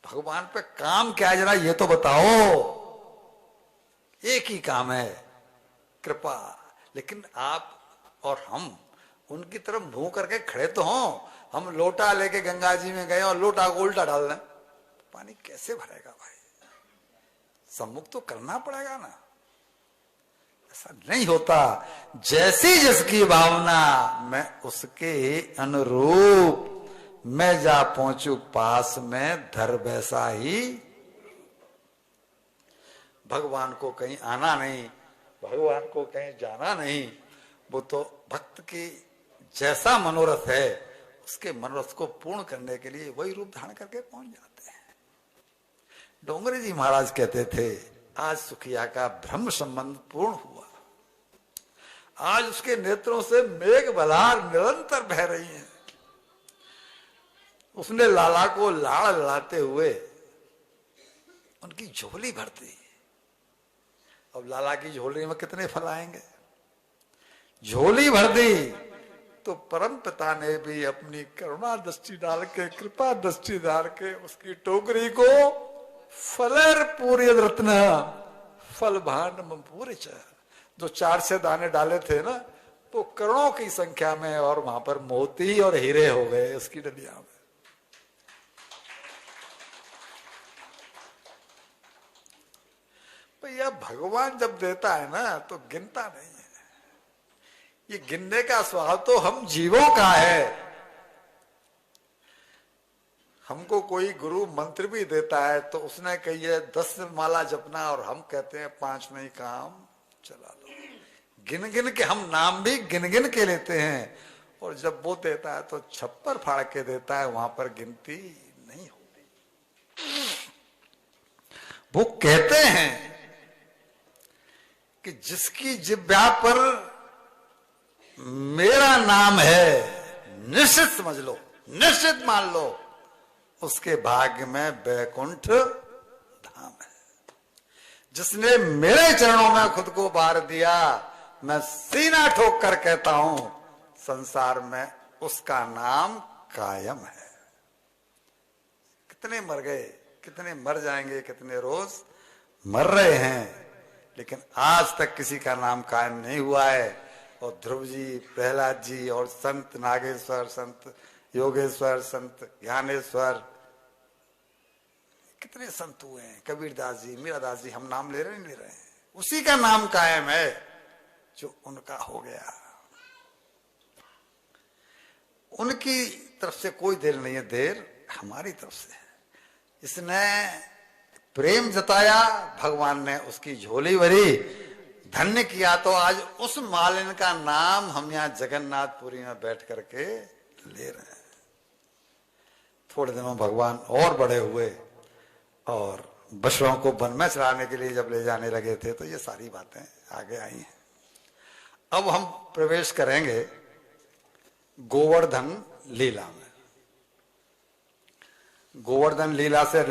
भगवान पे काम क्या है जरा ये तो बताओ। एक ही काम है, कृपा। लेकिन आप और हम उनकी तरफ मुंह करके खड़े तो हों। हम लोटा लेके गंगा जी में गए और लोटा को उल्टा डाल दें, पानी कैसे भरेगा भाई? सम्मुख तो करना पड़ेगा ना। ऐसा नहीं होता। जैसी जिसकी भावना, मैं उसके अनुरूप मैं जा पहुंचू पास में, धर वैसा ही। भगवान को कहीं आना नहीं, भगवान को कहीं जाना नहीं। वो तो भक्त की जैसा मनोरथ है, उसके मनोरथ को पूर्ण करने के लिए वही रूप धारण करके पहुंच जाते हैं। डोंगरे जी महाराज कहते थे, आज सुखिया का ब्रह्म संबंध पूर्ण हुआ। आज उसके नेत्रों से मेघ बलार निरंतर बह रही हैं। उसने लाला को लाड़ लड़ाते हुए उनकी झोली भर दी। अब लाला की झोली में कितने फल आएंगे? झोली भर दी तो परम पिता ने भी अपनी करुणा दृष्टि डाल के, कृपा दृष्टि डाल के उसकी टोकरी को फलर पूरे रत्न फल भांड पूरे, जो 4 से दाने डाले थे ना, तो करोड़ों की संख्या में, और वहां पर मोती और हीरे हो गए उसकी डलिया में। भैया भगवान जब देता है ना तो गिनता नहीं है। ये गिनने का स्वभाव तो हम जीवों का है। हमको कोई गुरु मंत्र भी देता है तो उसने कही है 10 माला जपना, और हम कहते हैं 5 में ही काम चला लो। गिन गिन के हम नाम भी गिन गिन के लेते हैं, और जब वो देता है तो छप्पर फाड़ के देता है, वहां पर गिनती नहीं होती। वो कहते हैं कि जिसकी जिह्वा पर मेरा नाम है, निश्चित समझ लो, निश्चित मान लो, उसके भाग्य में बैकुंठ धाम है। जिसने मेरे चरणों में खुद को बार दिया, मैं सीना ठोक कर कहता हूं, संसार में उसका नाम कायम है। कितने मर गए, कितने मर जाएंगे, कितने रोज मर रहे हैं, लेकिन आज तक किसी का नाम कायम नहीं हुआ है। और ध्रुव जी, प्रहलाद जी, और संत नागेश्वर, संत योगेश्वर, संत ज्ञानेश्वर, कितने संत हुए हैं, कबीरदास जी, मीरादास जी, हम नाम ले रहे नहीं ले रहे हैं, उसी का नाम कायम है जो उनका हो गया। उनकी तरफ से कोई देर नहीं है, देर हमारी तरफ से है। इसने प्रेम जताया, भगवान ने उसकी झोली भरी, धन्य किया, तो आज उस मालिन का नाम हम यहां जगन्नाथपुरी में बैठ करके ले रहे हैं। थोड़े दिनों भगवान और बड़े हुए और बछड़ों को वन में चराने के लिए जब ले जाने लगे थे, तो ये सारी बातें आगे आई हैं। अब हम प्रवेश करेंगे गोवर्धन लीला में। गोवर्धन लीला से